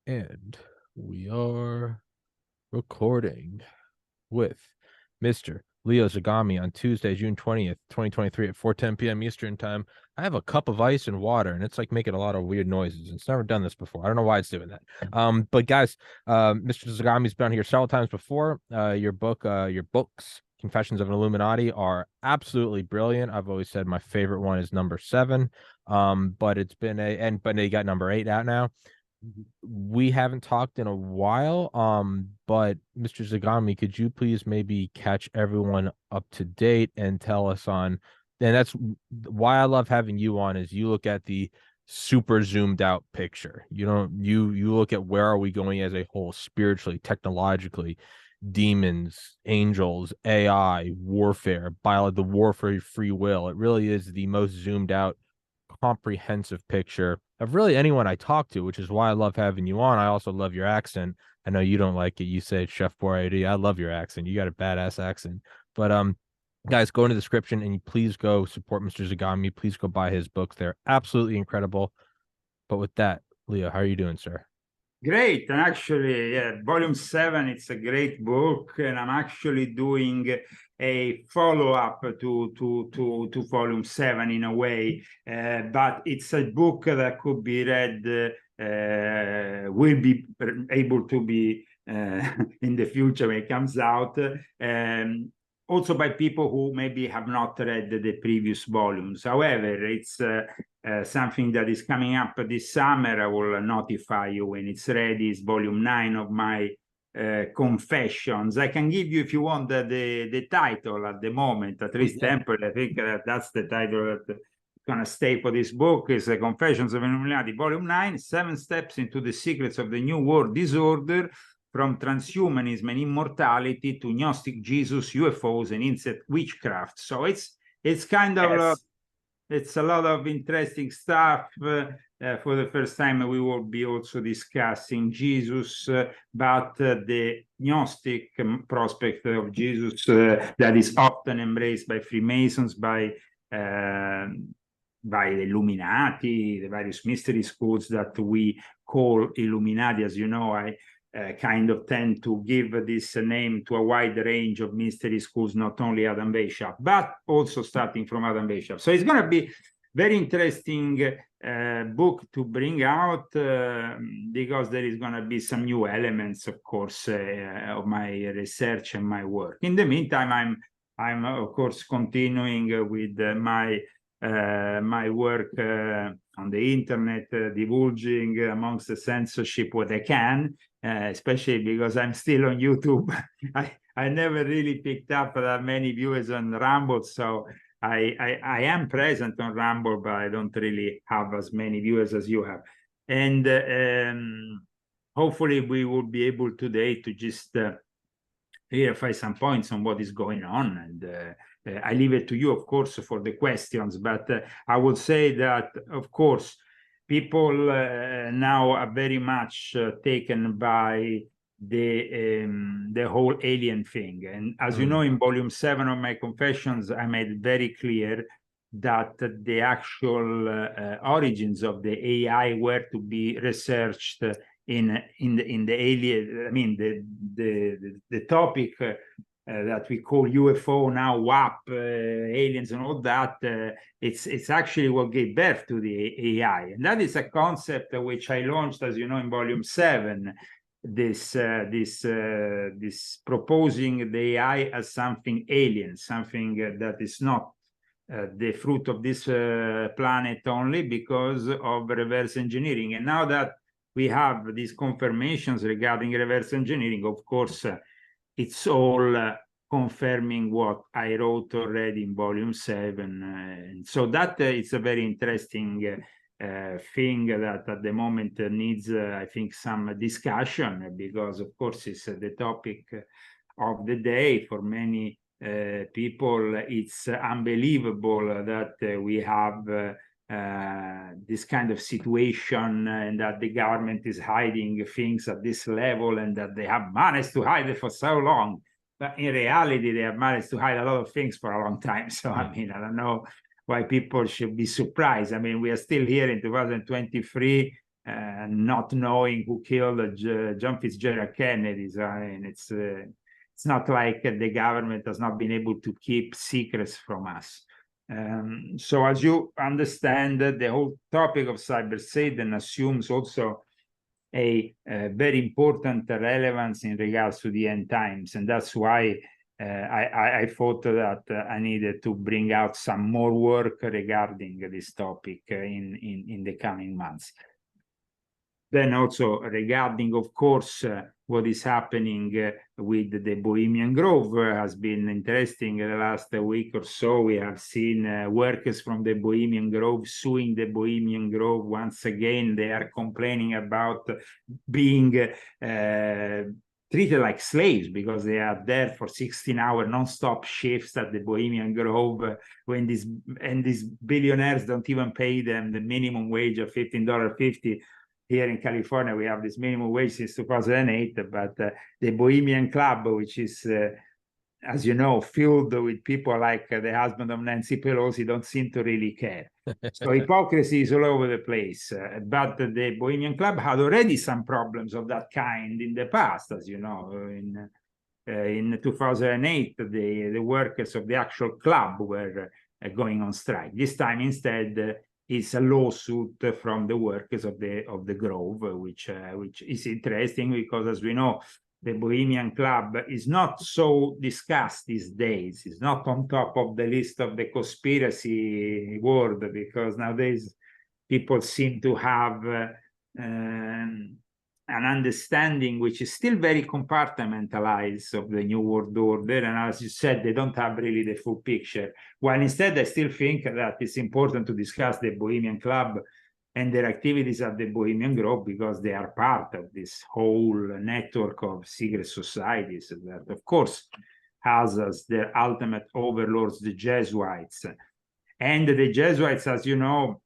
And we are recording with Mr. Leo Zagami on Tuesday, June 20th, 2023 at 4:10 p.m. Eastern time. I have a cup of ice and water, and it's like making a lot of weird noises. It's never done this before. I don't know why it's doing that. But guys, Mr. Zagami's been here several times before. Your books, Confessions of an Illuminati, are absolutely brilliant. I've always said my favorite one is number 7. But it's been but they got number 8 out now. We haven't talked in a while. But Mr. Zagami, could you please maybe catch everyone up to date and tell us on, and that's why I love having you on, is you look at the super zoomed out picture. You look at where are we going as a whole, spiritually, technologically, demons, angels, AI, warfare, the war for free will. It really is the most zoomed out, comprehensive picture of really anyone I talk to, which is why I love having you on. I also love your accent. I know you don't like it. You say Chef Boyardee. I love your accent. You got a badass accent. But guys, go in the description and please go support Mr. Zagami. Please go buy his books. They're absolutely incredible. But with that, Leo, how are you doing, sir? Great. And actually, yeah, Volume 7, it's a great book, and I'm actually doing a follow-up to Volume 7 in a way, but it's a book that could be read, will be able to be in the future when it comes out, also by people who maybe have not read the previous volumes. However, it's something that is coming up this summer. I will notify you when it's ready. It's volume 9 of my confessions. I can give you, if you want, the title at the moment, at least temporarily. I think that's the title that going to stay for this book. Is Confessions of an Illuminati, volume 9, 7 steps into the secrets of the New World Disorder, from transhumanism and immortality to Gnostic Jesus, UFOs, and insect witchcraft. So it's kind of it's a lot of interesting stuff. For the first time, we will be also discussing Jesus, but the Gnostic prospect of Jesus that is often embraced by Freemasons, by the Illuminati, the various mystery schools that we call Illuminati. As you know, I kind of tend to give this name to a wide range of mystery schools, not only Adam Weishaupt, but also starting from Adam Weishaupt. So it's going to be very interesting book to bring out, because there is going to be some new elements, of course, of my research and my work. In the meantime, I'm of course continuing with my work on the internet, divulging amongst the censorship what I can, especially because I'm still on YouTube. I never really picked up that many viewers on Rumble, so I am present on Rumble, but I don't really have as many viewers as you have. And hopefully we will be able today to just clarify some points on what is going on. And I leave it to you, of course, for the questions. But I would say that, of course, people now are very much taken by the whole alien thing. And as you know, in volume 7 of my confessions, I made very clear that the actual origins of the AI were to be researched in the alien. I mean, the topic that we call UFO now, WAP, aliens, and all that. It's actually what gave birth to the AI, and that is a concept which I launched, as you know, in volume 7. This proposing the AI as something alien, something that is not the fruit of this planet only, because of reverse engineering. And now that we have these confirmations regarding reverse engineering, of course, it's all confirming what I wrote already in volume 7. And so that it's a very interesting thing that at the moment needs, I think, some discussion, because, of course, it's the topic of the day for many people. It's unbelievable that we have this kind of situation, and that the government is hiding things at this level, and that they have managed to hide it for so long. But in reality, they have managed to hide a lot of things for a long time. So, I mean, I don't know why people should be surprised. I mean, we are still here in 2023, not knowing who killed John Fitzgerald Kennedy. So, I mean, it's not like the government has not been able to keep secrets from us. So as you understand, the whole topic of cyber Satan assumes also a very important relevance in regards to the end times. And that's why I thought that I needed to bring out some more work regarding this topic in the coming months. Then also regarding, of course, what is happening with the Bohemian Grove has been interesting. In the last week or so, we have seen workers from the Bohemian Grove suing the Bohemian Grove. Once again, they are complaining about being treated like slaves because they are there for 16-hour non-stop shifts at the Bohemian Grove when these billionaires don't even pay them the minimum wage of $15.50. Here in California, we have this minimum wage since 2008, but the Bohemian Club, which is, as you know, filled with people like the husband of Nancy Pelosi, don't seem to really care. So hypocrisy is all over the place. But the Bohemian Club had already some problems of that kind in the past, as you know. In 2008, the workers of the actual club were going on strike. This time, instead, it's a lawsuit from the workers of the Grove, which is interesting because, as we know, the Bohemian Club is not so discussed these days. It's not on top of the list of the conspiracy world because nowadays people seem to have an understanding which is still very compartmentalized of the New World Order. And as you said, they don't have really the full picture. While instead, I still think that it's important to discuss the Bohemian Club and their activities at the Bohemian Grove because they are part of this whole network of secret societies that, of course, has as their ultimate overlords the Jesuits. And the Jesuits, as you know,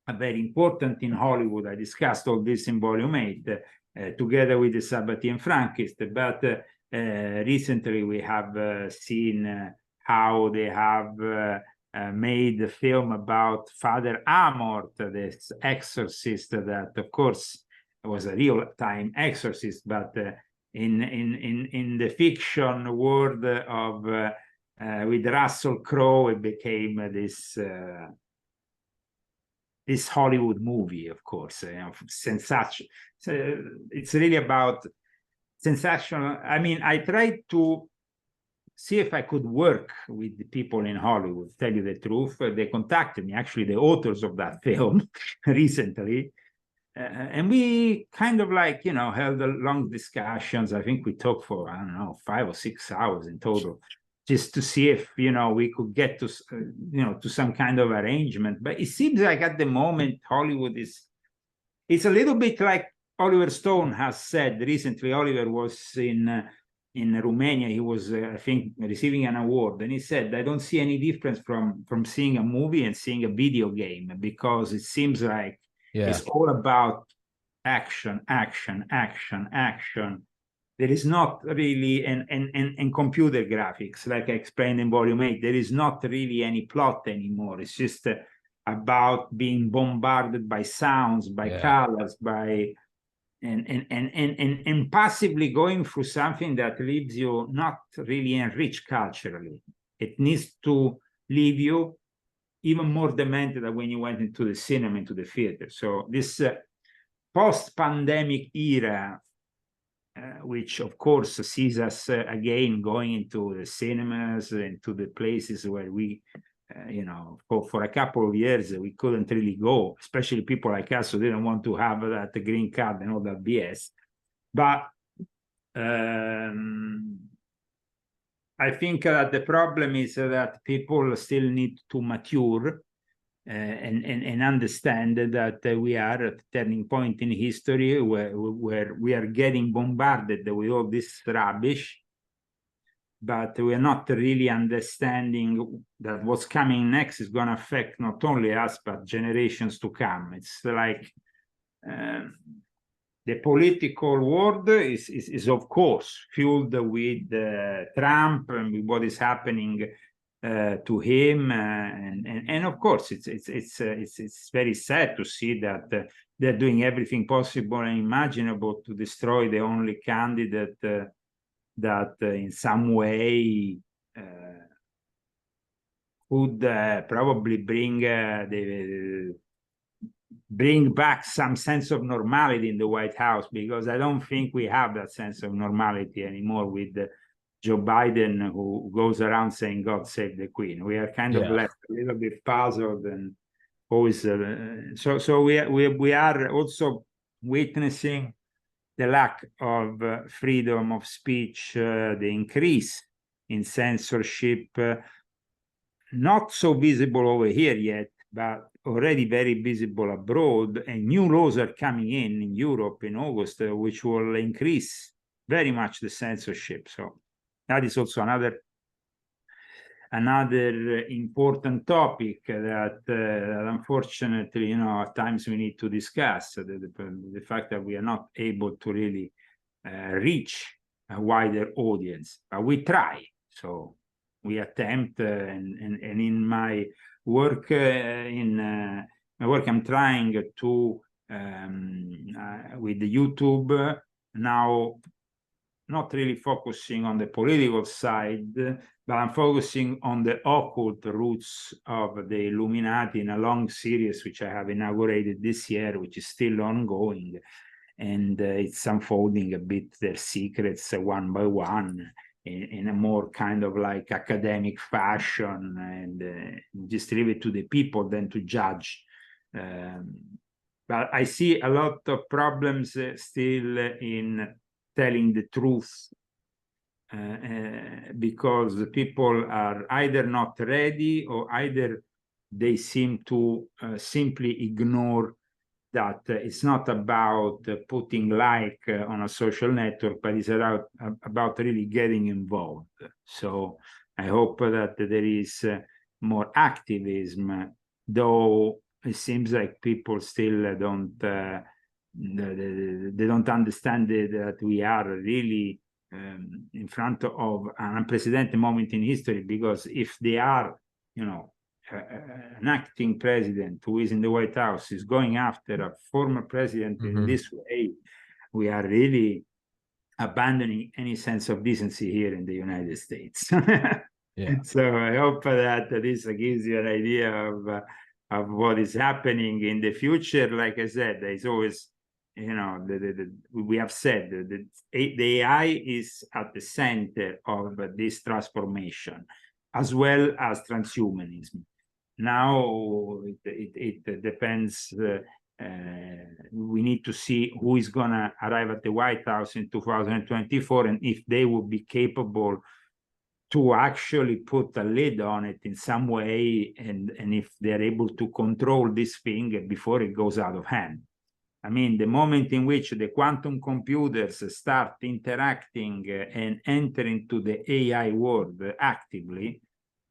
are very important in Hollywood. I discussed all this in volume 8, together with the Sabbatean Frankists. But recently we have seen how they have made a film about Father Amort, this exorcist that, of course, was a real-time exorcist, but in the fiction world of with Russell Crowe, it became this Hollywood movie, of course, sensation. It's really about sensational. I mean, I tried to see if I could work with the people in Hollywood, tell you the truth. They contacted me, actually, the authors of that film recently. And we kind of like, held long discussions. I think we talked for, I don't know, 5 or 6 hours in total, just to see if, we could get to, to some kind of arrangement. But it seems like at the moment, Hollywood it's a little bit like Oliver Stone has said recently. Oliver was in Romania. He was, I think, receiving an award. And he said, I don't see any difference from seeing a movie and seeing a video game because it seems like it's all about action, action, action, action. There is not really, and computer graphics, like I explained in volume 8, there is not really any plot anymore. It's just about being bombarded by sounds, by colors, by and passively going through something that leaves you not really enriched culturally. It needs to leave you even more demented than when you went into the cinema, into the theater. So this post-pandemic era, which of course sees us again going into the cinemas, into the places where we, for a couple of years we couldn't really go, especially people like us who didn't want to have that green card and all that BS. But I think that the problem is that people still need to mature and understand that we are at a turning point in history where we are getting bombarded with all this rubbish, but we are not really understanding that what's coming next is going to affect not only us, but generations to come. It's like the political world is of course fueled with Trump and with what is happening to him, and of course it's very sad to see that they're doing everything possible and imaginable to destroy the only candidate that in some way could probably bring back some sense of normality in the White House, because I don't think we have that sense of normality anymore with Joe Biden, who goes around saying "God save the Queen." We are kind of left a little bit puzzled, and always so we are also witnessing the lack of freedom of speech, the increase in censorship, not so visible over here yet, but already very visible abroad, and new laws are coming in Europe in August, which will increase very much the censorship. So that is also another important topic that unfortunately, at times we need to discuss, the fact that we are not able to really reach a wider audience, but we try. So we attempt, and in my work, I'm trying to with the YouTube now, not really focusing on the political side, but I'm focusing on the occult roots of the Illuminati in a long series which I have inaugurated this year, which is still ongoing, and it's unfolding a bit their secrets one by one in a more kind of like academic fashion, and just leave it to the people then to judge. But I see a lot of problems still in telling the truth, because the people are either not ready, or either they seem to simply ignore that it's not about putting like on a social network, but it's about really getting involved. So I hope that there is more activism, though it seems like people still don't they don't understand that we are really in front of an unprecedented moment in history, because if they are, an acting president who is in the White House is going after a former president in this way, we are really abandoning any sense of decency here in the United States. So I hope that this gives you an idea of what is happening in the future. Like I said, there's always, we have said that the AI is at the center of this transformation, as well as transhumanism. Now it depends. We need to see who is going to arrive at the White House in 2024, and if they will be capable to actually put a lid on it in some way, and if they're able to control this thing before it goes out of hand. I mean, the moment in which the quantum computers start interacting and enter into the AI world actively,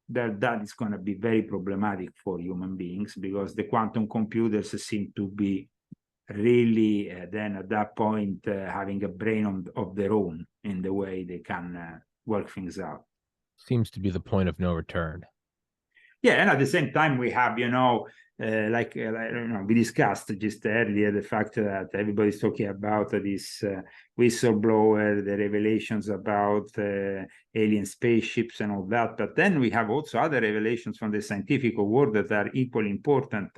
that is going to be very problematic for human beings, because the quantum computers seem to be really then at that point having a brain of their own in the way they can work things out. Seems to be the point of no return. Yeah, and at the same time we have, we discussed just earlier the fact that everybody's talking about this whistleblower, the revelations about alien spaceships and all that. But then we have also other revelations from the scientific world that are equally important.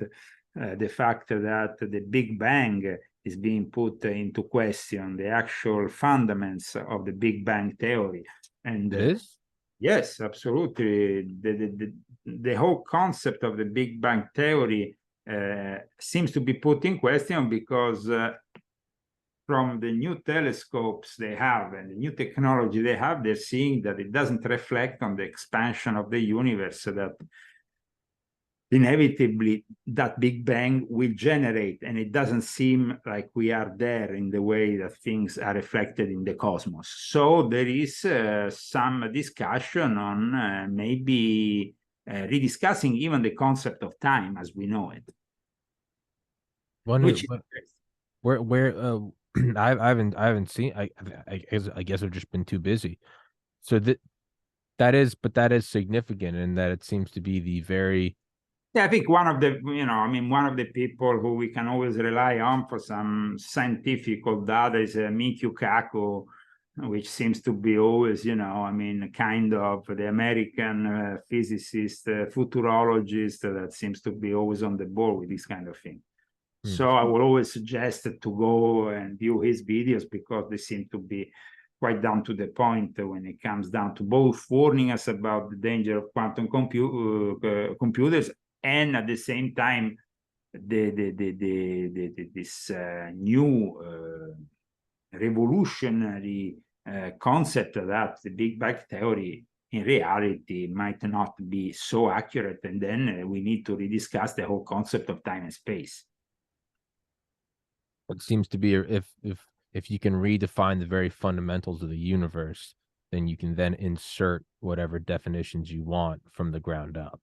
The fact that the Big Bang is being put into question, the actual fundaments of the Big Bang theory. And it is? Yes, absolutely. The whole concept of the Big Bang theory seems to be put in question, because from the new telescopes they have and the new technology they have, they're seeing that it doesn't reflect on the expansion of the universe that inevitably that Big Bang will generate, and it doesn't seem like we are there in the way that things are reflected in the cosmos. So there is some discussion on maybe rediscussing even the concept of time as we know it. Where I haven't seen. I guess I've just been too busy. So that is significant in that it seems to be the very Yeah, I think one of the, one of the people who we can always rely on for some scientific data is Mikio Kaku, which seems to be always, kind of the American physicist, futurologist that seems to be always on the board with this kind of thing. So I would always suggest to go and view his videos because they seem to be quite down to the point when it comes down to both warning us about the danger of quantum computers and at the same time this new revolutionary concept that the Big Bang theory in reality might not be so accurate, and then we need to rediscuss the whole concept of time and space. It seems to be if you can redefine the very fundamentals of the universe, then you can then insert whatever definitions you want from the ground up.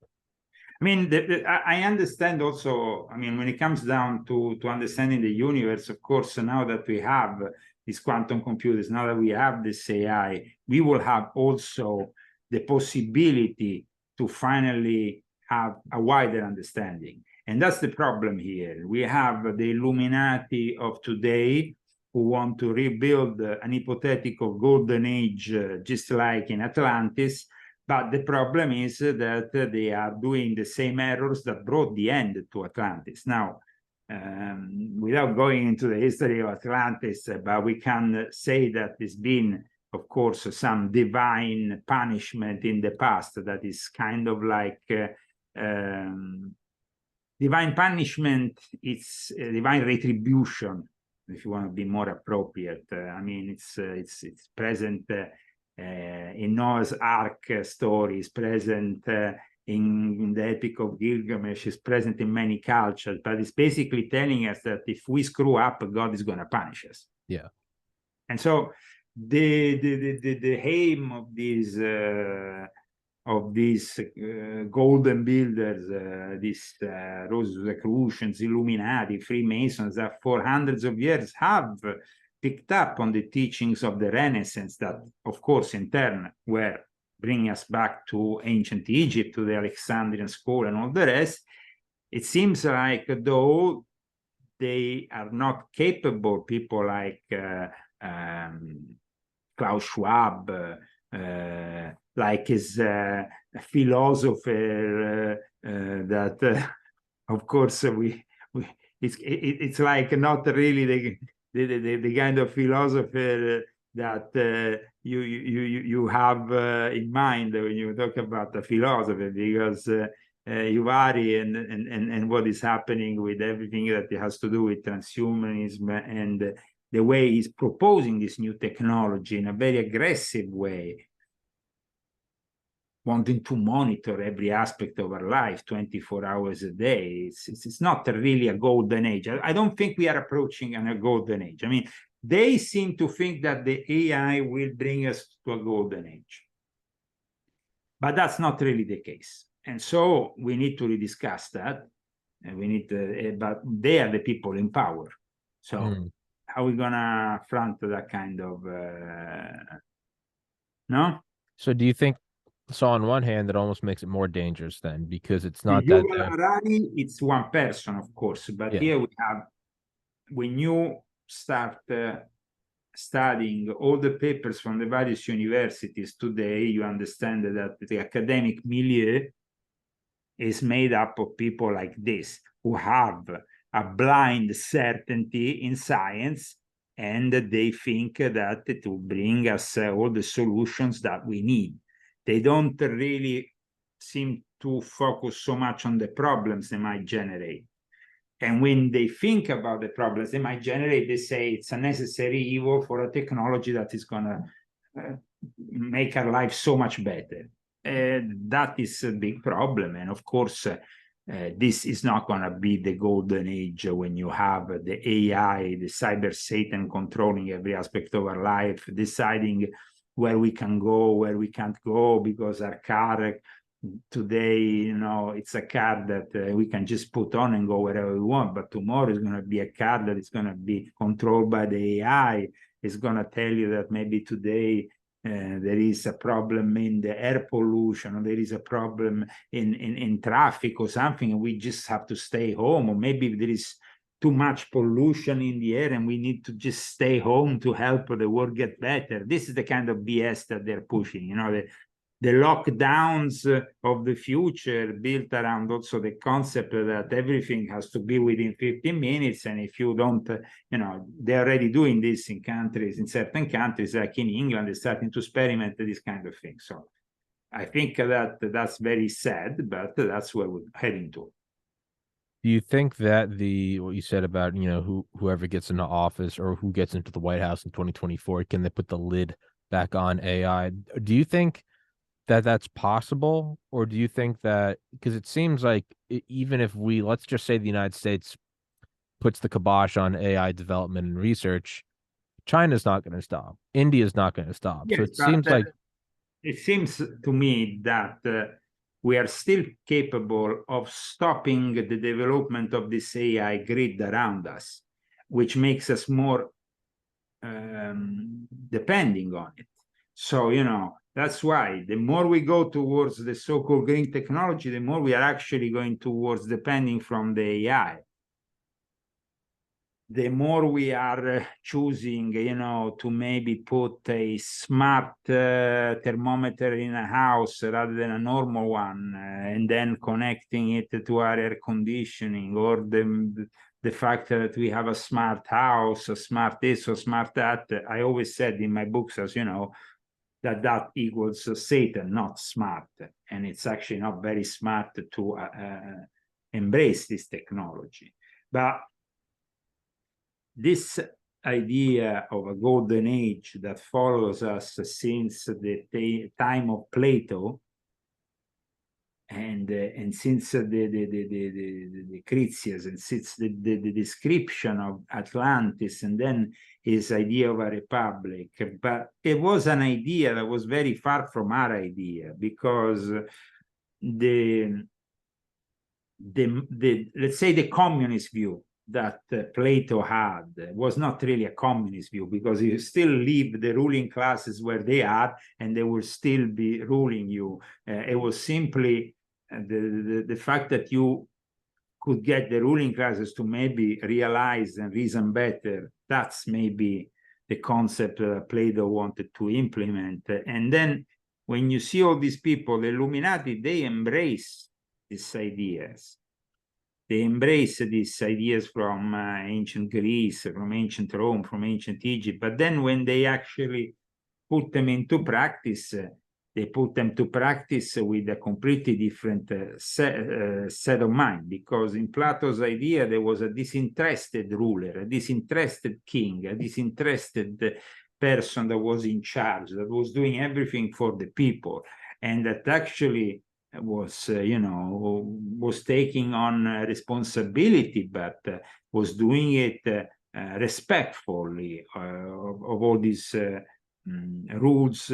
I mean, I understand also, when it comes down to understanding the universe, of course, now that we have these quantum computers, now that we have this AI, we will have also the possibility to finally have a wider understanding. And that's the problem here. We have the Illuminati of today who want to rebuild an hypothetical golden age, just like in Atlantis. But the problem is that they are doing the same errors that brought the end to Atlantis. Now, without going into the history of Atlantis, but we can say that there's been, of course, some divine punishment in the past that is kind of like divine punishment. It's divine retribution, if you want to be more appropriate. It's present in Noah's Ark stories, present in the Epic of Gilgamesh, is present in many cultures, but it's basically telling us that if we screw up, God is going to punish us. Yeah. And so the aim of these golden builders, these Rosicrucians, Illuminati, Freemasons, that for hundreds of years have picked up on the teachings of the Renaissance that, of course, in turn were bringing us back to ancient Egypt, to the Alexandrian school and all the rest. It seems like though they are not capable, people like Klaus Schwab, like his philosopher that, of course, it's like not really the kind of philosopher that you have in mind when you talk about the philosophy, because you vary and what is happening with everything that has to do with transhumanism and the way he's proposing this new technology in a very aggressive way, wanting to monitor every aspect of our life 24 hours a day. It's not really a golden age. I don't think we are approaching a golden age. They seem to think that the AI will bring us to a golden age, but that's not really the case. And so we need to rediscuss that, and we need to, but they are the people in power. So how are we gonna front that kind of no? So do you think, so on one hand, that almost makes it more dangerous then, because it's not Yuval Harari, it's one person, of course, but here we have, when you start studying all the papers from the various universities today, you understand that the academic milieu is made up of people like this, who have a blind certainty in science, and they think that it will bring us all the solutions that we need. They don't really seem to focus so much on the problems they might generate. And when they think about the problems they might generate, they say it's a necessary evil for a technology that is going to make our life so much better. That is a big problem. And of course, this is not going to be the golden age when you have the AI, the cyber Satan controlling every aspect of our life, deciding where we can go, where we can't go, because our car today, it's a car that we can just put on and go wherever we want. But tomorrow is going to be a car that is going to be controlled by the AI. It's going to tell you that maybe today there is a problem in the air pollution, or there is a problem in traffic or something, and we just have to stay home, or maybe there is too much pollution in the air and we need to just stay home to help the world get better. This is the kind of BS that they're pushing, you know, the lockdowns of the future built around also the concept that everything has to be within 15 minutes. And if you don't, you know, they're already doing this in countries, in certain countries, like in England, they're starting to experiment this kind of thing. So I think that that's very sad, but that's where we're heading to. Do you think that what you said about, you know, whoever gets into office or who gets into the White House in 2024, can they put the lid back on AI? Do you think that that's possible? Or do you think that, because it seems like even if let's just say the United States puts the kibosh on AI development and research, China's not going to stop. India's not going to stop. Yes, so it seems to me that we are still capable of stopping the development of this AI grid around us, which makes us more depending on it. So, you know, that's why the more we go towards the so-called green technology, the more we are actually going towards depending from the AI. The more we are choosing, you know, to maybe put a smart thermometer in a house rather than a normal one, and then connecting it to our air conditioning, or the fact that we have a smart house, a smart this or smart that. I always said in my books, as you know, that equals Satan, not smart. And it's actually not very smart to embrace this technology. But this idea of a golden age that follows us since the time of Plato, and since the Critias, and since the description of Atlantis, and then his idea of a republic. But it was an idea that was very far from our idea, because let's say the communist view that Plato had was not really a communist view, because you still leave the ruling classes where they are and they will still be ruling you. It was simply the fact that you could get the ruling classes to maybe realize and reason better. That's maybe the concept that Plato wanted to implement. And then when you see all these people, the Illuminati, they embrace these ideas. They embrace these ideas from ancient Greece, from ancient Rome, from ancient Egypt. But then when they actually put them into practice, they put them to practice with a completely different set of mind. Because in Plato's idea, there was a disinterested ruler, a disinterested king, a disinterested person that was in charge, that was doing everything for the people, and that actually was, you know, was taking on responsibility, but was doing it respectfully of all these rules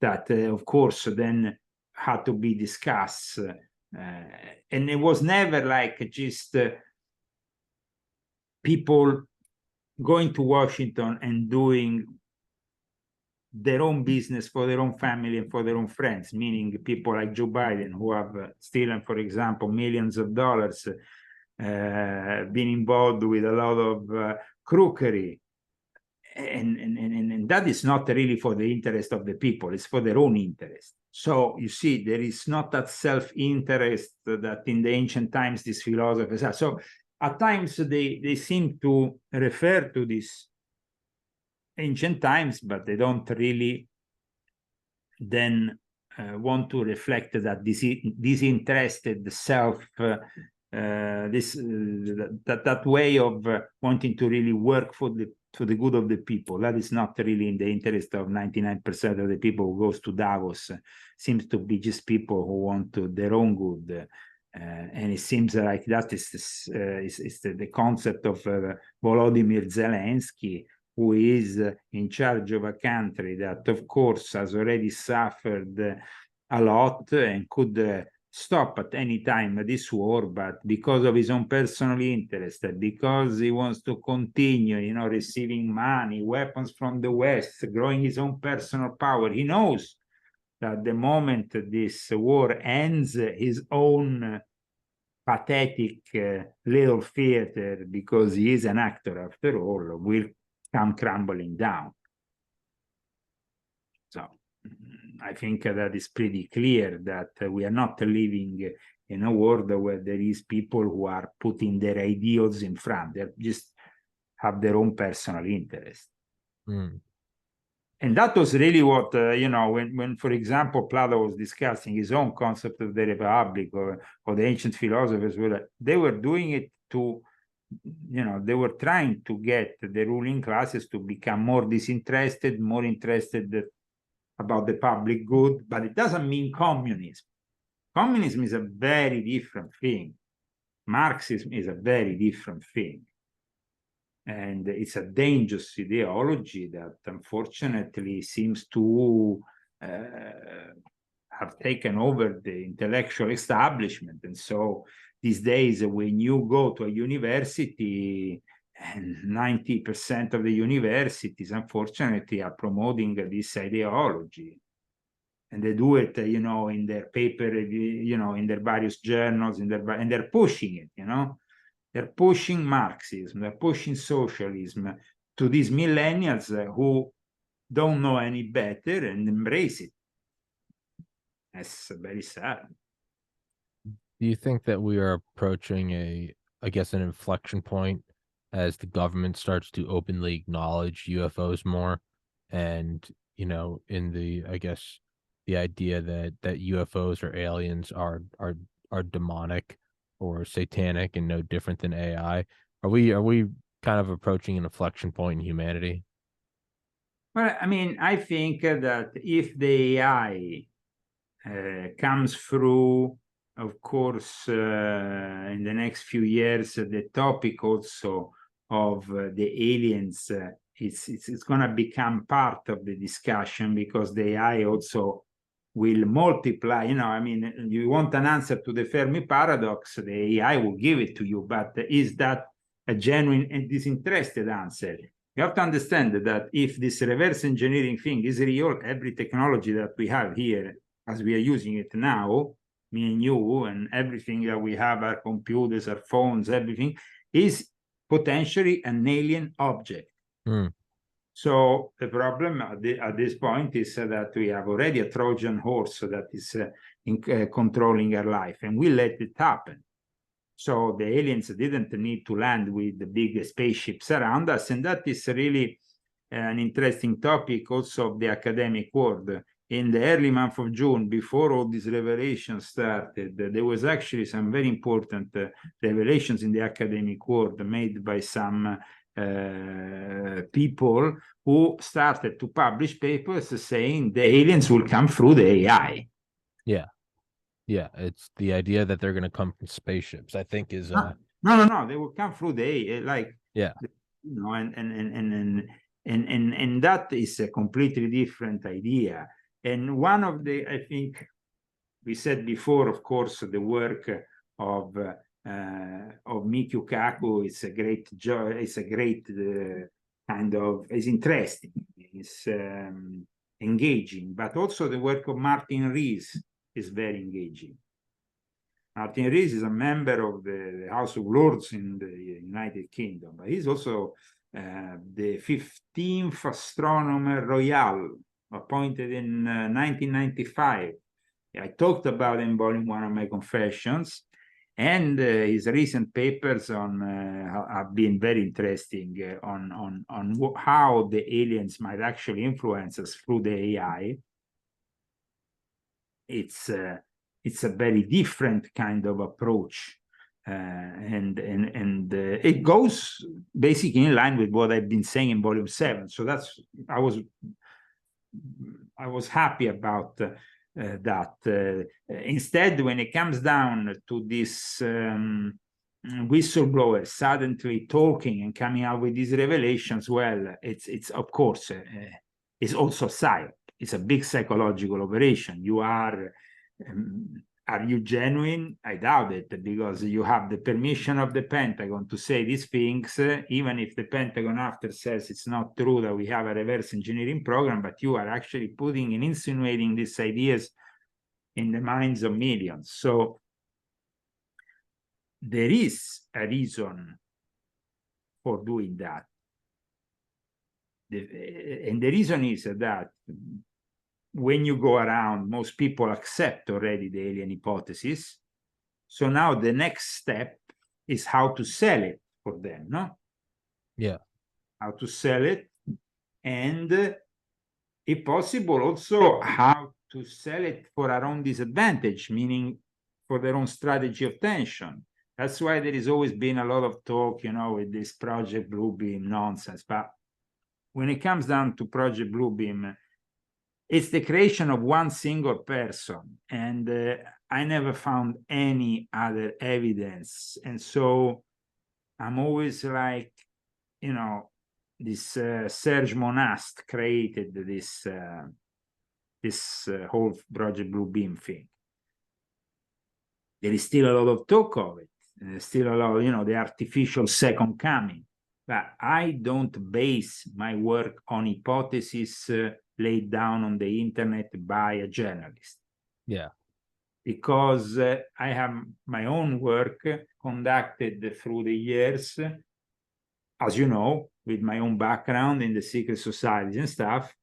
that, of course, then had to be discussed. And it was never like just people going to Washington and doing their own business for their own family and for their own friends, meaning people like Joe Biden, who have stolen, for example, millions of dollars, been involved with a lot of crookery. And that is not really for the interest of the people, it's for their own interest. So you see, there is not that self-interest that in the ancient times these philosophers had. So at times they seem to refer to this ancient times, but they don't really then want to reflect that disinterested self, that way of wanting to really work for the good of the people. That is not really in the interest of 99% of the people who goes to Davos. Seems to be just people who want their own good. And it seems like that is the concept of Volodymyr Zelensky, who is in charge of a country that, of course, has already suffered a lot and could stop at any time this war, but because of his own personal interest, because he wants to continue, you know, receiving money, weapons from the West, growing his own personal power. He knows that the moment this war ends, his own pathetic little theater, because he is an actor after all, will come crumbling down. So I think that is pretty clear that we are not living in a world where there is people who are putting their ideals in front. They just have their own personal interest. Mm. And that was really what, you know, when, for example, Plato was discussing his own concept of the Republic, or the ancient philosophers, they were doing it to, you know, they were trying to get the ruling classes to become more disinterested, more interested about the public good, but it doesn't mean communism. Communism is a very different thing. Marxism is a very different thing. And it's a dangerous ideology that unfortunately seems to have taken over the intellectual establishment. And so these days, when you go to a university, and 90% of the universities, unfortunately, are promoting this ideology. And they do it, you know, in their paper, you know, in their various journals, and they're pushing it, you know. They're pushing Marxism, they're pushing socialism to these millennials who don't know any better and embrace it. That's very sad. Do you think that we are approaching I guess, an inflection point as the government starts to openly acknowledge UFOs more? And, you know, in I guess, the idea that UFOs or aliens are demonic or satanic and no different than AI. Are we kind of approaching an inflection point in humanity? Well, I mean, I think that if the AI comes through, of course, in the next few years, the topic also of the aliens, it's going to become part of the discussion, because the AI also will multiply. You know, I mean, you want an answer to the Fermi paradox, the AI will give it to you, but is that a genuine and disinterested answer? You have to understand that if this reverse engineering thing is real, every technology that we have here, as we are using it now, me and you, and everything that we have, our computers, our phones, everything, is potentially an alien object. Mm. So the problem at this point is that we have already a Trojan horse that is controlling our life, and we let it happen. So the aliens didn't need to land with the big spaceships around us, and that is really an interesting topic also of the academic world. In the early month of June, before all these revelations started, there was actually some very important revelations in the academic world made by some people who started to publish papers saying the aliens will come through the AI. Yeah. Yeah, it's the idea that they're going to come from spaceships, I think is No, they will come through the AI, like, yeah. You know, and that is a completely different idea. And one of the, I think we said before, of course, the work of Mikio Kaku is a great joy. It's a great kind of, is interesting, it's engaging, but also the work of Martin Rees is very engaging. Martin Rees is a member of the House of Lords in the United Kingdom, but he's also the 15th astronomer royal, appointed in 1995. I talked about him in volume 1 of my Confessions, and his recent papers have been very interesting on how the aliens might actually influence us through the AI. It's a very different kind of approach, and it goes basically in line with what I've been saying in volume 7. So that's I was happy about that. Instead, when it comes down to this whistleblower suddenly talking and coming out with these revelations, well, it's of course it's also psyop. It's a big psychological operation. You are are you genuine? I doubt it, because you have the permission of the Pentagon to say these things, even if the Pentagon after says it's not true that we have a reverse engineering program, but you are actually putting and insinuating these ideas in the minds of millions. So there is a reason for doing that. And the reason is that when you go around, most people accept already the alien hypothesis. So now the next step is how to sell it for them, no? Yeah. How to sell it, and if possible, also how to sell it for our own disadvantage, meaning for their own strategy of tension. That's why there has always been a lot of talk, with this Project Bluebeam nonsense. But when it comes down to Project Bluebeam, it's the creation of one single person, and I never found any other evidence. And so I'm always like, this Serge Monast created this whole Project Bluebeam thing. There is still a lot of talk of it. There's still a lot, the artificial second coming. But I don't base my work on hypotheses laid down on the internet by a journalist. Yeah. Because I have my own work conducted through the years, as you know, with my own background in the secret societies and stuff,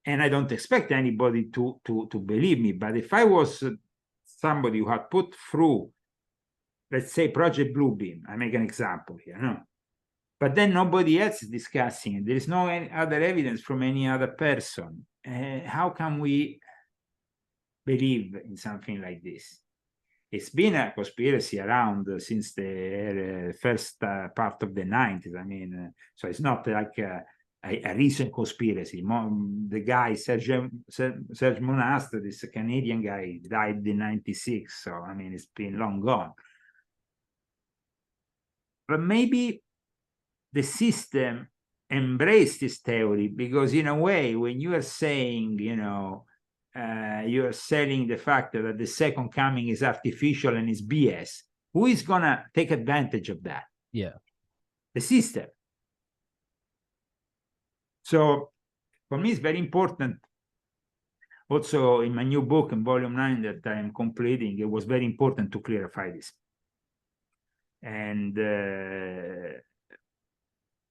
and I don't expect anybody to believe me. But if I was somebody who had put through, let's say, Project Bluebeam, I make an example here, no? But then nobody else is discussing it. There is no other evidence from any other person. How can we believe in something like this? It's been a conspiracy around since the first part of the 90s. I mean, so it's not like a recent conspiracy. The guy, Serge Monast, this Canadian guy, died in 96. So, I mean, it's been long gone. But maybe the system embraced this theory, because in a way, when you are saying, you are selling the fact that the second coming is artificial and is BS, who is going to take advantage of that? Yeah. The system. So for me, it's very important. Also, in my new book, in volume 9 that I am completing, it was very important to clarify this. And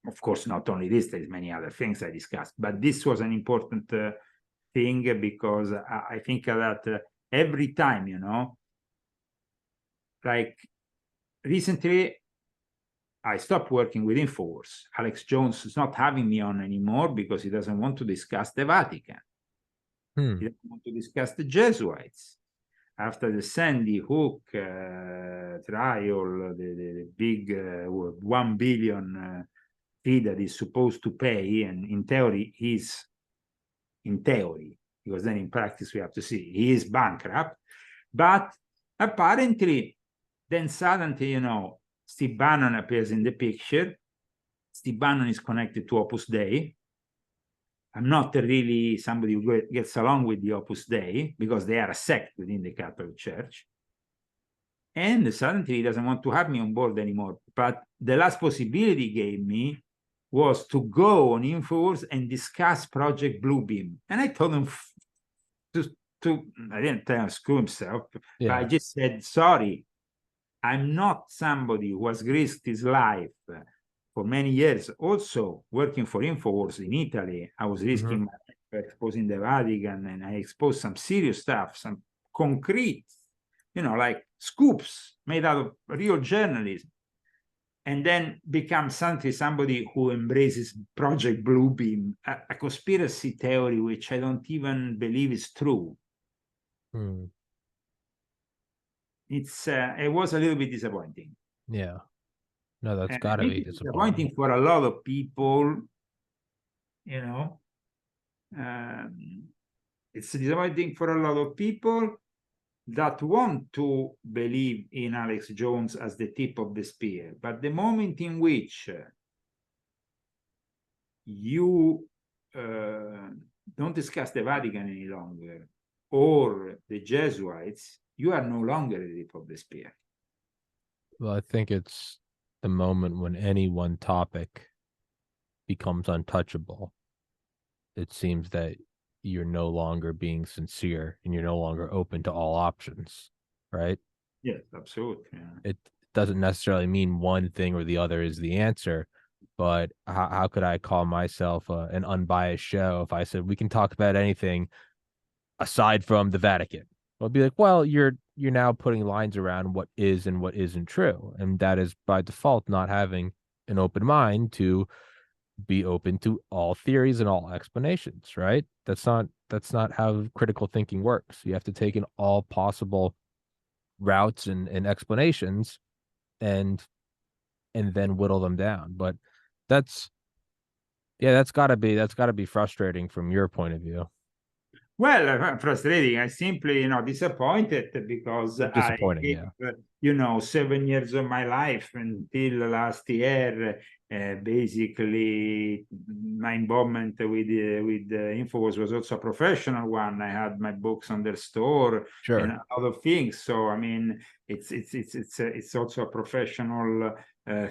of course, not only this, there's many other things I discussed, but this was an important thing, because I think that every time, like recently, I stopped working with InfoWars. Alex Jones is not having me on anymore because he doesn't want to discuss the Vatican. He doesn't want to discuss the Jesuits. After the Sandy Hook trial, the big 1 billion fee that is supposed to pay, and in theory, because then in practice we have to see, he is bankrupt. But apparently, then suddenly, Steve Bannon appears in the picture. Steve Bannon is connected to Opus Dei. I'm not really somebody who gets along with the Opus Dei, because they are a sect within the Catholic Church. And suddenly he doesn't want to have me on board anymore. But the last possibility he gave me was to go on InfoWars and discuss Project Bluebeam. And I told him I didn't tell him screw himself, but I just said, sorry, I'm not somebody who has risked his life for many years. Also working for InfoWars in Italy, I was risking my life for exposing the Vatican, and I exposed some serious stuff, some concrete, like scoops made out of real journalism. And then become somebody who embraces Project Bluebeam, a conspiracy theory which I don't even believe is true. It was a little bit disappointing. Yeah. No, that's got to be disappointing for a lot of people. It's disappointing for a lot of people that want to believe in Alex Jones as the tip of the spear. But the moment in which you don't discuss the Vatican any longer, or the Jesuits, you are no longer at the tip of the spear. Well, I think it's the moment when any one topic becomes untouchable. It seems that you're no longer being sincere and you're no longer open to all options, right? Yes, absolutely. Yeah. It doesn't necessarily mean one thing or the other is the answer, but how could I call myself an unbiased show if I said we can talk about anything aside from the Vatican? I'll be like, well, you're now putting lines around what is and what isn't true, and that is by default not having an open mind to be open to all theories and all explanations, right? That's not how critical thinking works. You have to take in all possible routes and explanations and then whittle them down. But that's that's gotta be frustrating from your point of view. Well, frustrating. I simply, disappointed because I Disappointing, gave, yeah. 7 years of my life until last year. Basically, my involvement with Infowars was also a professional one. I had my books on their store and Sure. a lot of things. So, I mean, it's also a professional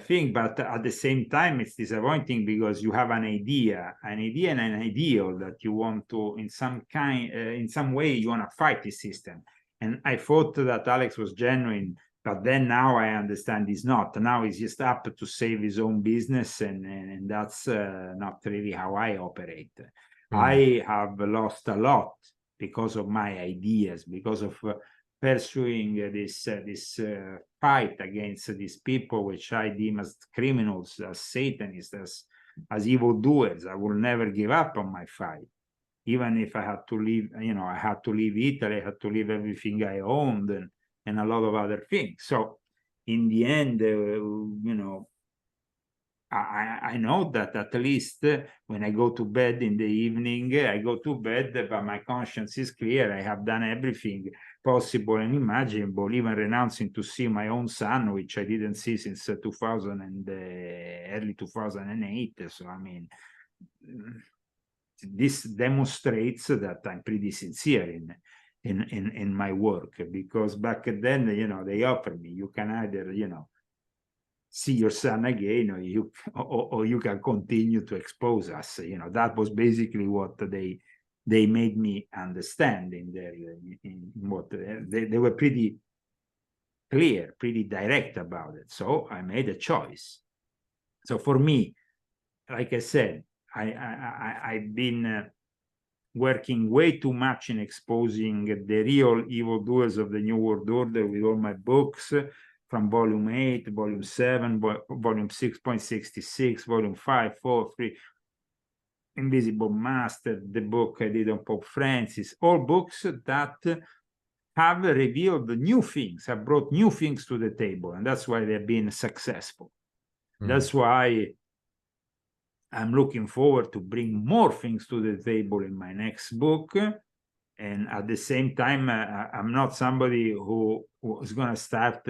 thing, but at the same time it's disappointing because you have an idea and an ideal that you want to in some way you want to fight the system. And I thought that Alex was genuine, but then now I understand he's not. Now he's just up to save his own business, and that's not really how I operate. I have lost a lot because of my ideas, because of pursuing this fight against these people, which I deem as criminals, as Satanists, as evildoers. I will never give up on my fight, even if I had to leave. I had to leave Italy. I had to leave everything I owned and a lot of other things. So, in the end, I know that at least when I go to bed in the evening, I go to bed, but my conscience is clear. I have done everything possible and imaginable, even renouncing to see my own son, which I didn't see since 2000 and early 2008. So, I mean, this demonstrates that I'm pretty sincere in my work, because back then, they offered me, you can either, see your son again, or you can continue to expose us. That was basically what they made me understand in what they were pretty clear, pretty direct about it. So I made a choice. So for me, like I said, I've been working way too much in exposing the real evildoers of the New World Order with all my books, from volume 8, volume 7, volume 6.66, volume 5, 4, 3, Invisible Master, the book I did on Pope Francis, all books that have revealed new things, have brought new things to the table, and that's why they've been successful. That's why I'm looking forward to bring more things to the table in my next book. And at the same time, I'm not somebody who is going to start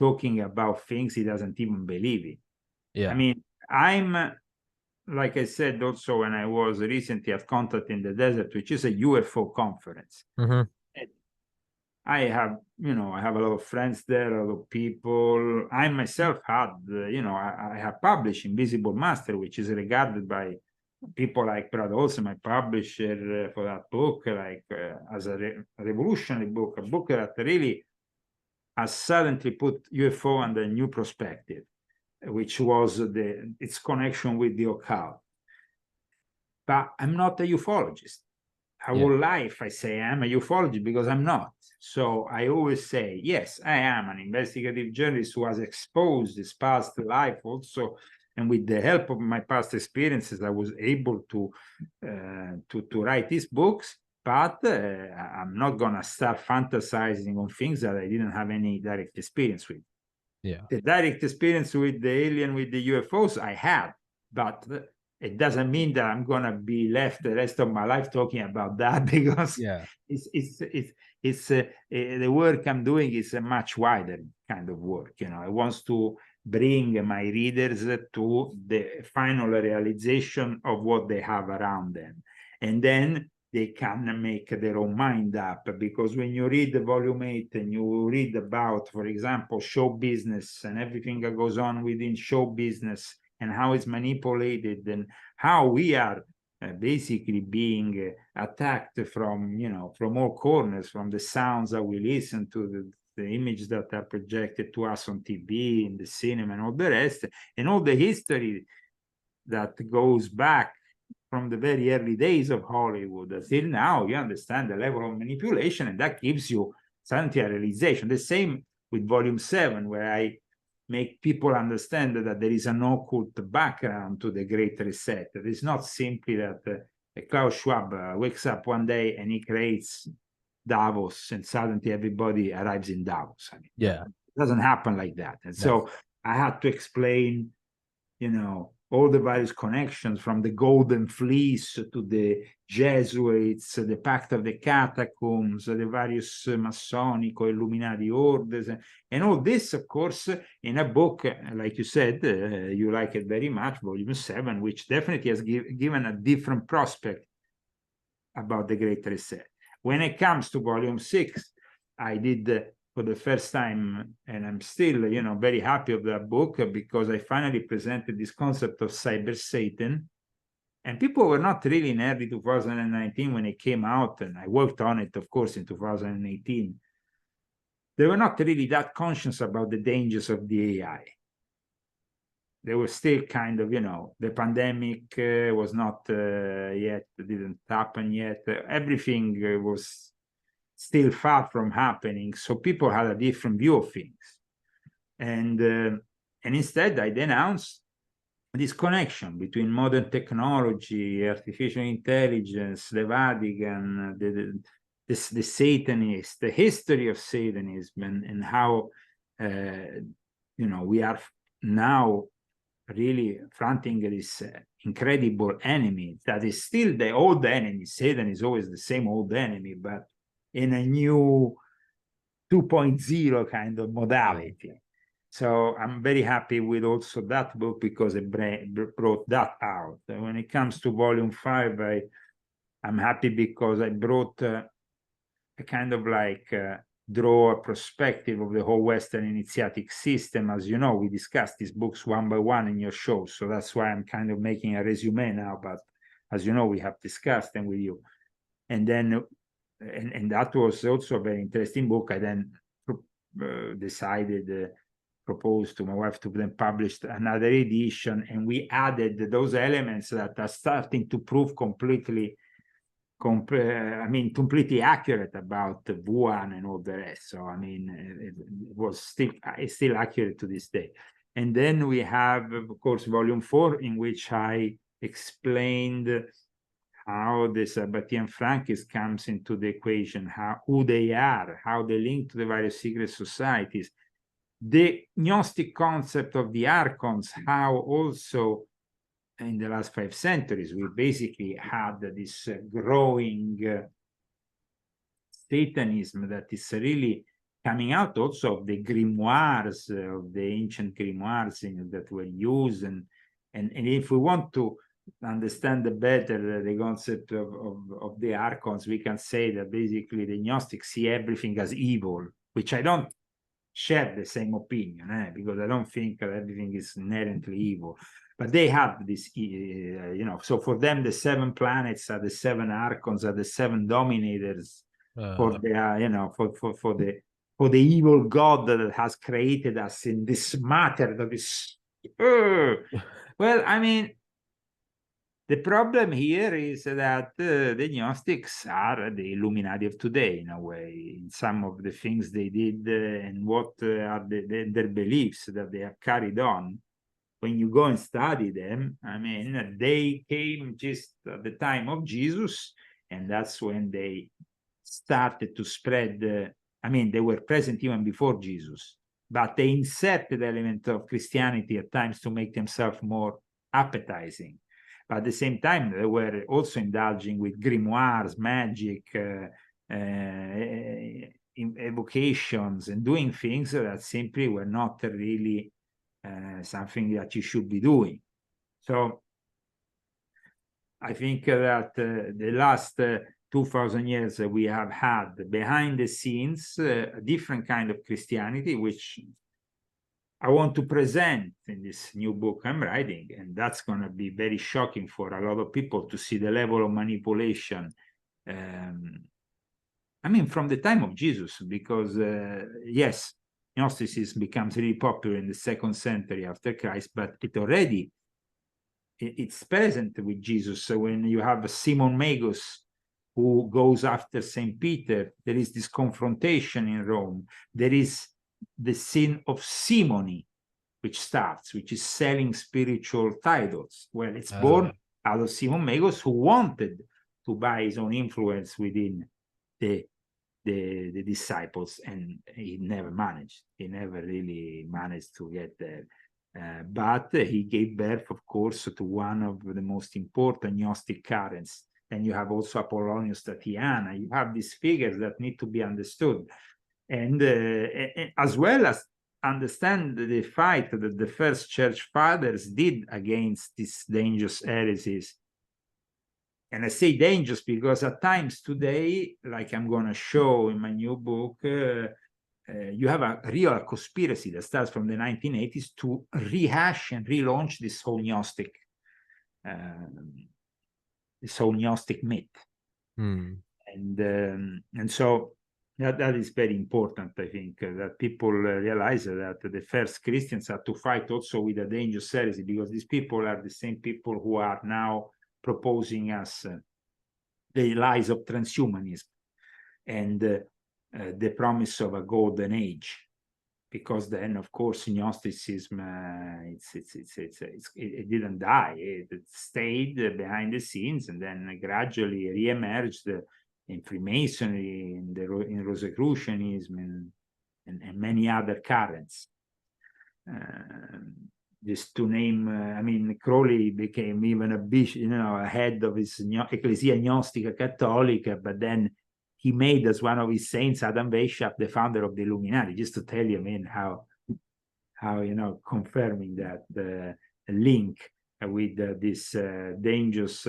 talking about things he doesn't even believe in. Yeah. I mean, I'm, like I said, also when I was recently at Contact in the Desert, which is a UFO conference. I have a lot of friends there, a lot of people. I myself had, I have published Invisible Master, which is regarded by people like Brad Olsen, my publisher, for that book, like as a revolutionary book, a book that really has suddenly put UFO under a new perspective, which was its connection with the occult. But I'm not a ufologist. Whole life I say I'm a ufologist because I'm not. So I always say, yes, I am an investigative journalist who has exposed this past life also, and with the help of my past experiences, I was able to write these books. But I'm not gonna start fantasizing on things that I didn't have any direct experience with. Yeah. The direct experience with the alien, with the UFOs, I had, but it doesn't mean that I'm gonna be left the rest of my life talking about that, because it's the work I'm doing is a much wider kind of work. I want to bring my readers to the final realization of what they have around them, and then they can make their own mind up. Because when you read the volume 8 and you read about, for example, show business and everything that goes on within show business and how it's manipulated and how we are basically being attacked from, from all corners, from the sounds that we listen to, the images that are projected to us on TV, in the cinema, and all the rest, and all the history that goes back from the very early days of Hollywood until now. You understand the level of manipulation, and that gives you something, a realization. The same with volume 7, where I make people understand that there is an occult background to the Great Reset. It is not simply that Klaus Schwab wakes up one day and he creates Davos and suddenly everybody arrives in Davos. I mean, Yeah. it doesn't happen like that. And so I had to explain, all the various connections, from the Golden Fleece to the Jesuits, the Pact of the Catacombs, the various Masonic or Illuminati orders, and all this, of course, in a book, like you said, you like it very much, volume 7, which definitely has given a different prospect about the Great Reset. When it comes to volume 6, I did for the first time, and I'm still, very happy of that book, because I finally presented this concept of Cyber Satan. And people were not really in early 2019 when it came out, and I worked on it, of course, in 2018. They were not really that conscious about the dangers of the AI. They were still kind of, the pandemic was not yet, didn't happen yet. Everything was still far from happening. So people had a different view of things. And instead, I denounced this connection between modern technology, artificial intelligence, the Vatican, the Satanists, the history of Satanism, and how, we are now really fronting this incredible enemy that is still the old enemy. Satan is always the same old enemy, but in a new 2.0 kind of modality. So I'm very happy with also that book, because it brought that out. And when it comes to volume 5, I'm happy because I brought a kind of like draw a perspective of the whole Western initiatic system. As you know, we discussed these books one by one in your show, so that's why I'm kind of making a resume now. But as you know, we have discussed them with you, and then and that was also a very interesting book. I then decided, proposed to my wife to then publish another edition, and we added those elements that are starting to prove completely accurate about Wuhan and all the rest. So I mean, it's still accurate to this day. And then we have, of course, volume 4, in which I explained how the Sabbatean Frankists comes into the equation, who they are, how they link to the various secret societies, the Gnostic concept of the archons, how also in the last 5 centuries, we basically had this growing Satanism that is really coming out also of the grimoires, of the ancient grimoires that were used. And if we want to understand better the concept of the archons, we can say that basically the Gnostics see everything as evil, which I don't share the same opinion, because I don't think that everything is inherently evil. But they have this, so for them, the 7 planets are the 7 archons, are the 7 dominators for the for the evil God that has created us in this matter that is. Well, I mean, the problem here is that the Gnostics are the Illuminati of today, in a way, in some of the things they did and what are their beliefs that they have carried on. When you go and study them, I mean, they came just at the time of Jesus, and that's when they started to spread. They were present even before Jesus, but they inserted the element of Christianity at times to make themselves more appetizing. But at the same time, they were also indulging with grimoires, magic, evocations, and doing things that simply were not really something that you should be doing. So I think that the last 2,000 years, we have had behind the scenes a different kind of Christianity, which I want to present in this new book I'm writing. And that's going to be very shocking for a lot of people to see the level of manipulation. I mean, from the time of Jesus, because yes, Gnosticism becomes really popular in the 2nd century after Christ, but it's present with Jesus. So when you have Simon Magus, who goes after St. Peter, there is this confrontation in Rome. There is the sin of simony, which is selling spiritual titles. Well, it's born out of Simon Magus, who wanted to buy his own influence within the disciples, and he never managed. He never really managed to get there. But he gave birth, of course, to one of the most important Gnostic currents. And you have also Apollonius Tatiana. You have these figures that need to be understood. And as well as understand the fight that the first church fathers did against these dangerous heresies. And I say dangerous because at times today, like I'm going to show in my new book, you have a real conspiracy that starts from the 1980s to rehash and relaunch this whole Gnostic myth. And so that is very important, I think, that people realize that the first Christians had to fight also with a dangerous heresy, because these people are the same people who are now proposing us the lies of transhumanism and the promise of a golden age, because then, of course, Gnosticism it didn't die; it stayed behind the scenes, and then gradually re-emerged in Freemasonry, in Rosicrucianism, and many other currents. Just to name, I mean, Crowley became even a bishop, a head of his Ecclesia Gnostica Cattolica, but then he made as one of his saints Adam Weishaupt, the founder of the Illuminati, just to tell you, I mean, how confirming that the link with this dangerous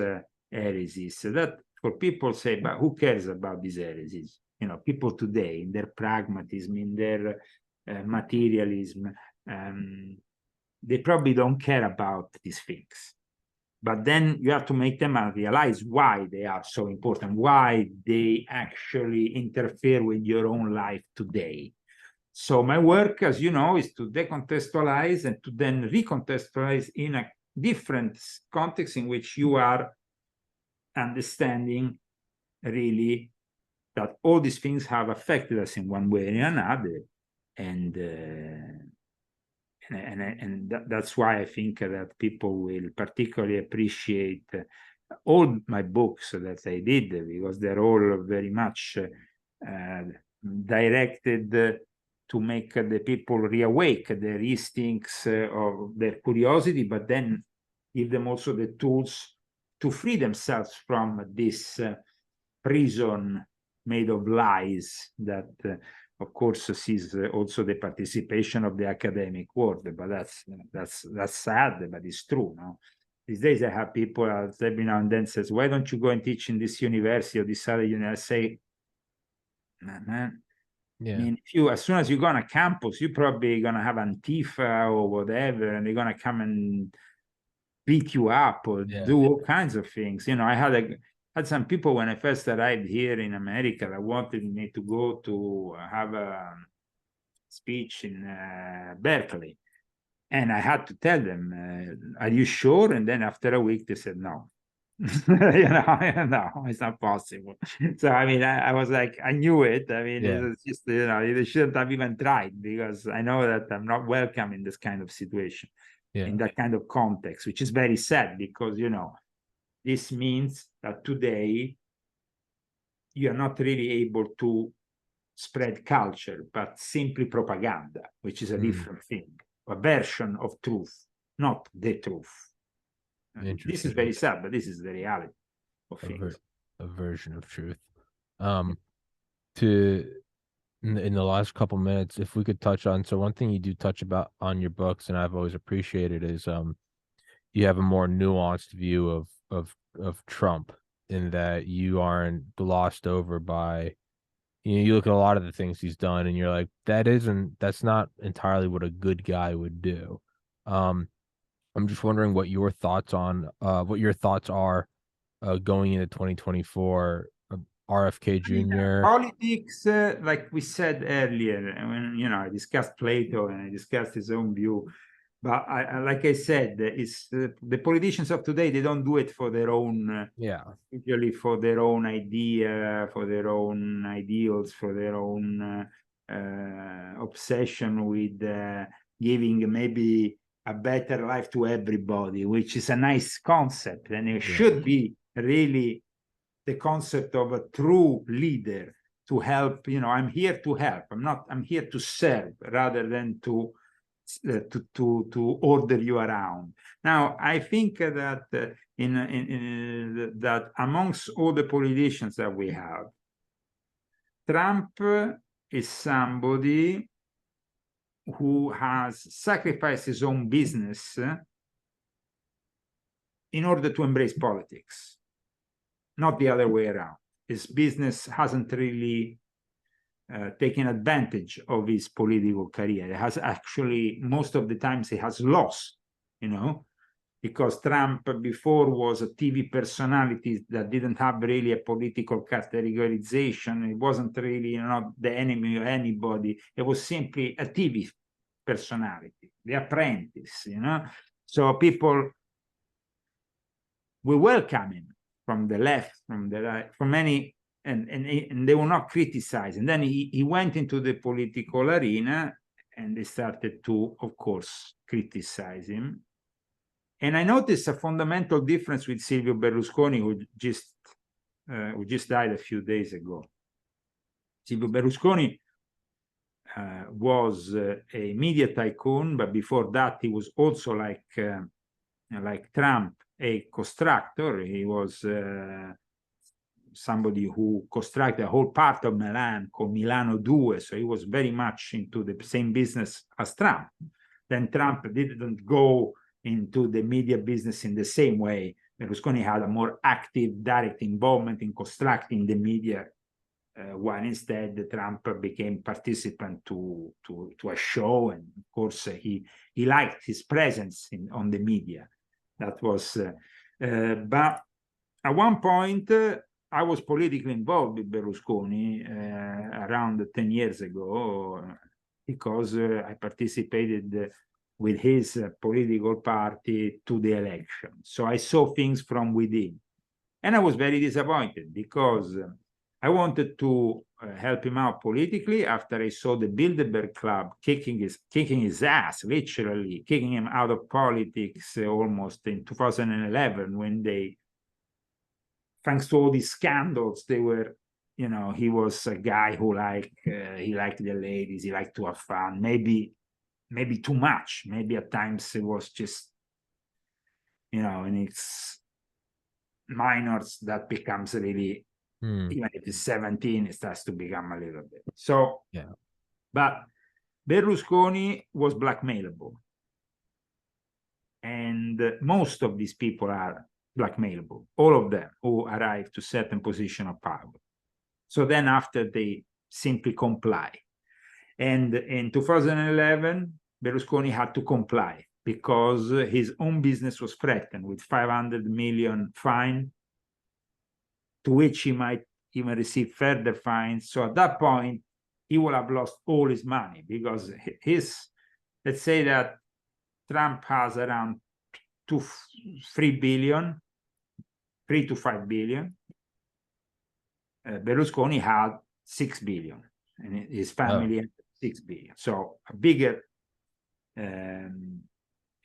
heresies. So that for people say, but who cares about these heresies? People today, in their pragmatism, in their materialism, they probably don't care about these things. But then you have to make them realize why they are so important, why they actually interfere with your own life today. So my work, as you know, is to decontextualize and to then recontextualize in a different context in which you are understanding really that all these things have affected us in one way or another. And that's why I think that people will particularly appreciate all my books that I did, because they're all very much directed to make the people reawake their instincts of their curiosity, but then give them also the tools to free themselves from this prison made of lies that of course sees also the participation of the academic world. But that's sad, but it's true. No? These days I have people every now and then says, why don't you go and teach in this university or this other university? I say, man, yeah. I mean, as soon as you go on a campus, you're probably gonna have Antifa or whatever, and they're gonna come and beat you up or do all kinds of things. I had some people when I first arrived here in America that wanted me to go to have a speech in Berkeley. And I had to tell them, are you sure? And then after a week, they said, no. No, it's not possible. So, I mean, I was like, I knew it. I mean, it's just, they shouldn't have even tried, because I know that I'm not welcome in this kind of situation, in that kind of context, which is very sad, because, this means that today you are not really able to spread culture, but simply propaganda, which is a different thing, a version of truth, not the truth. This is very sad, but this is the reality of things. A version of truth. In the last couple minutes, if we could touch on, so one thing you do touch about on your books, and I've always appreciated, is you have a more nuanced view of Trump in that you aren't glossed over by, you look at a lot of the things he's done and you're like, that's not entirely what a good guy would do. Um, I'm just wondering what your thoughts are going into 2024. RFK I mean, Jr. politics, like we said earlier, when I discussed Plato and I discussed his own view, but like I said, it's the politicians of today. They don't do it for their own, Yeah, usually for their own idea, for their own ideals, for their own obsession with giving maybe a better life to everybody, which is a nice concept, and it should be really the concept of a true leader to help. I'm here to help. I'm here to serve rather than to order you around. Now, I think that that amongst all the politicians that we have, Trump is somebody who has sacrificed his own business in order to embrace politics, not the other way around. His business hasn't really taken advantage of his political career. It has actually, most of the times, he has lost, because Trump before was a TV personality that didn't have really a political categorization. It wasn't really, the enemy of anybody. It was simply a TV personality, the apprentice, So people will welcome him from the left, from the right, from many, and they will not criticize. And then he went into the political arena and they started to, of course, criticize him. And I noticed a fundamental difference with Silvio Berlusconi, who just died a few days ago. Silvio Berlusconi was a media tycoon, but before that, he was also like Trump, a constructor. He was somebody who constructed a whole part of Milan called Milano 2, so he was very much into the same business as Trump. Then Trump didn't go into the media business in the same way. Berlusconi had a more active, direct involvement in constructing the media, while instead Trump became participant to a show, and of course he liked his presence on the media. That was, but at one point I was politically involved with Berlusconi around 10 years ago, because I participated with his political party to the election. So I saw things from within. And I was very disappointed because I wanted to help him out politically after I saw the Bilderberg Club kicking his ass, literally kicking him out of politics almost in 2011, when they, thanks to all these scandals, they were, he was a guy who he liked the ladies, he liked to have fun, maybe too much. Maybe at times it was just, in its minors that becomes really, even if it's 17, it starts to become a little bit. So, yeah. But Berlusconi was blackmailable. And most of these people are blackmailable, all of them who arrive to certain position of power. So then after they simply comply. And in 2011, Berlusconi had to comply because his own business was threatened with 500 million fine, to which he might even receive further fines. So at that point, he will have lost all his money, because let's say that Trump has around 3 to 5 billion. Berlusconi had 6 billion, and his family had 6 billion. So a bigger,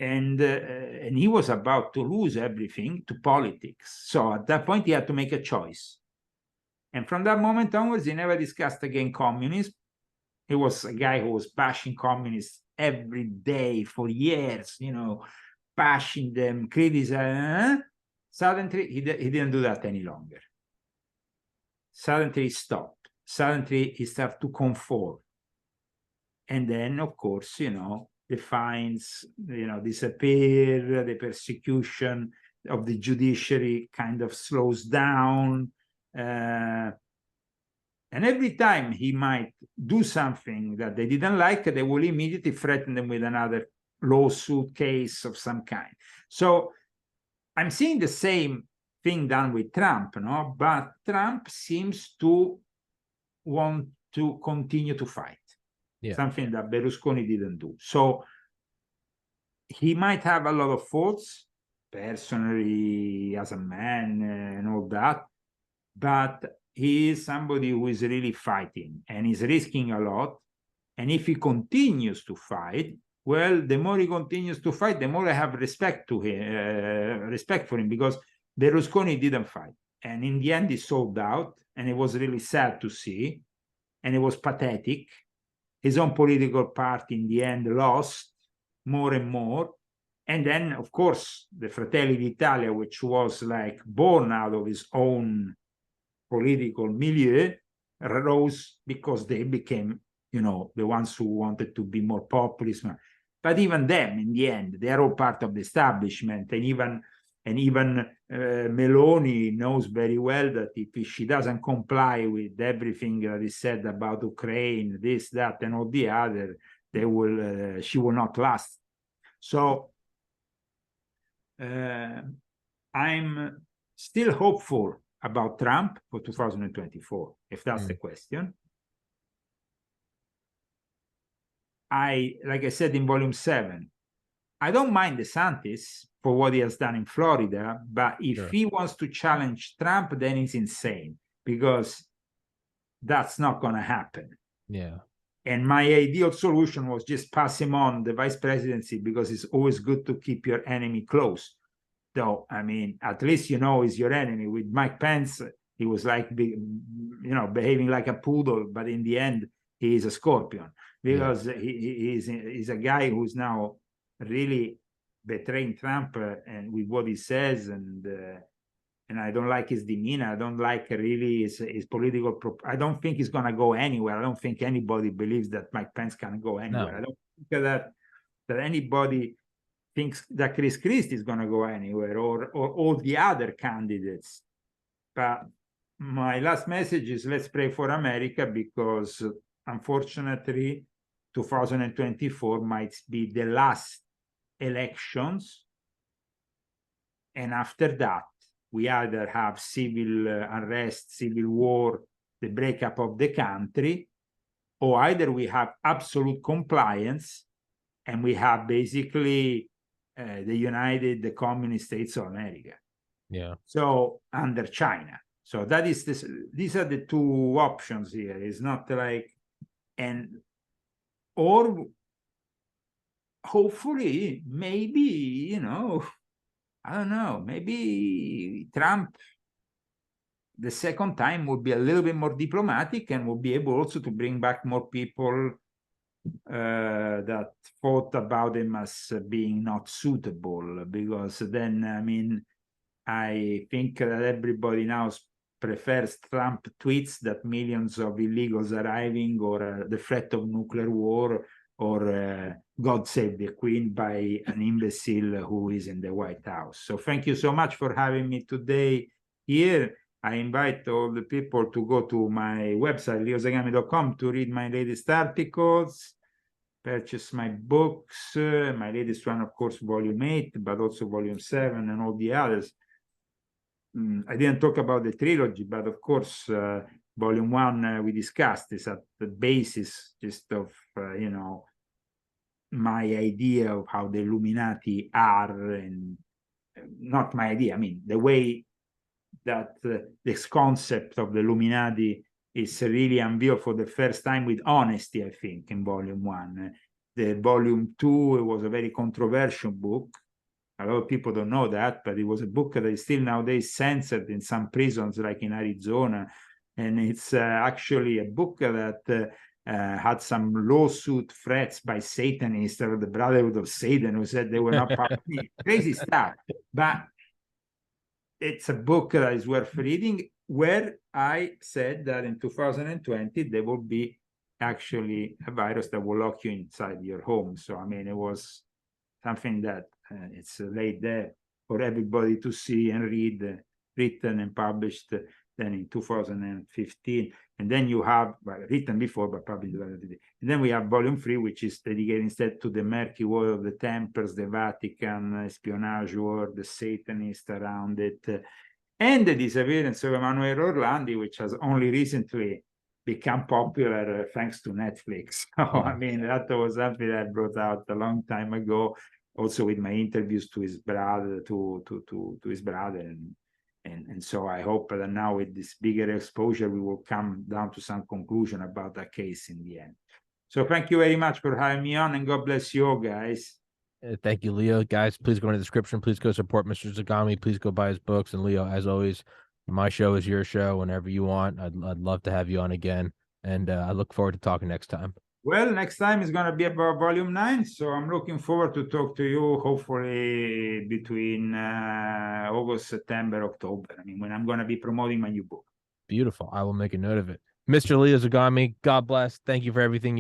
and he was about to lose everything to politics. So at that point, he had to make a choice. And from that moment onwards, he never discussed again communism. He was a guy who was bashing communists every day for years, bashing them, criticizing. Suddenly, he didn't do that any longer. Suddenly, he stopped. Suddenly, he started to conform. And then, of course, the fines, disappear, the persecution of the judiciary kind of slows down. And every time he might do something that they didn't like, they will immediately threaten them with another lawsuit case of some kind. So I'm seeing the same thing done with Trump, no? But Trump seems to want to continue to fight, something that Berlusconi didn't do. So he might have a lot of faults, personally, as a man, and all that, but he is somebody who is really fighting and is risking a lot. And if he continues to fight, well, the more he continues to fight, the more I have respect to him, respect for him, because Berlusconi didn't fight. And in the end, he sold out, and it was really sad to see. And it was pathetic. His own political party in the end lost more and more. And then, of course, the Fratelli d'Italia, which was like born out of his own political milieu, rose because they became, you know, the ones who wanted to be more populist. But even them, in the end, they are all part of the establishment. And even Meloni knows very well that if she doesn't comply with everything that is said about Ukraine, this, that, and all the other, she will not last. So I'm still hopeful about Trump for 2024, if that's the question. Like I said in volume 7, I don't mind DeSantis for what he has done in Florida, but if he wants to challenge Trump, then it's insane, because that's not going to happen. Yeah. And my ideal solution was just pass him on the vice presidency, because it's always good to keep your enemy close. Though, I mean, at least you know he's your enemy. With Mike Pence, he was like, behaving like a poodle, but in the end, he is a scorpion, because he's a guy who's now really betraying Trump and with what he says, and I don't like his demeanor. I don't like really his political. I don't think he's going to go anywhere. I don't think anybody believes that Mike Pence can go anywhere. No. I don't think that anybody thinks that Chris Christie is going to go anywhere, or all the other candidates. But my last message is, let's pray for America, because unfortunately 2024 might be the last elections, and after that we either have civil unrest, civil war, the breakup of the country, or either we have absolute compliance and we have basically the Communist States of America. Yeah. So under China. So that is this. These are the two options here. It's not like, or hopefully, maybe, I don't know, maybe Trump the second time will be a little bit more diplomatic and will be able also to bring back more people that thought about him as being not suitable, because then, I mean, I think that everybody now prefers Trump tweets that millions of illegals arriving, or the threat of nuclear war, or God save the Queen by an imbecile who is in the White House. So thank you so much for having me today here. I invite all the people to go to my website, leozagami.com, to read my latest articles, purchase my books, my latest one, of course, volume 8, but also volume 7 and all the others. I didn't talk about the trilogy, but of course, volume 1 we discussed is at the basis just of, my idea of how the Illuminati are, and not my idea, I mean, the way that this concept of the Illuminati is really unveiled for the first time with honesty, I think, in volume 1. The volume 2, it was a very controversial book. A lot of people don't know that, but it was a book that is still nowadays censored in some prisons, like in Arizona. And it's actually a book that had some lawsuit threats by Satanists, or the Brotherhood of Satan, who said they were not part of me. Crazy stuff. But it's a book that is worth reading, where I said that in 2020, there will be actually a virus that will lock you inside your home. So, I mean, it was something that it's laid there. for everybody to see and read, written and published then in 2015. And then you have, well, written before, but published. And then we have volume 3, which is dedicated instead to the murky world of the Templars, the Vatican, espionage war, the Satanists around it, and the disappearance of Emanuele Orlandi, which has only recently become popular thanks to Netflix. So, I mean, that was something that I brought out a long time ago, also with my interviews to his brother, to his brother. And so I hope that now with this bigger exposure, we will come down to some conclusion about that case in the end. So thank you very much for having me on, and God bless you all, guys. Thank you, Leo. Guys, please go in the description. Please go support Mr. Zagami. Please go buy his books. And Leo, as always, my show is your show whenever you want. I'd love to have you on again. And I look forward to talking next time. Well, next time is going to be about volume 9. So I'm looking forward to talk to you, hopefully between August, September, October. I mean, when I'm going to be promoting my new book. Beautiful. I will make a note of it. Mr. Leo Zagami, God bless. Thank you for everything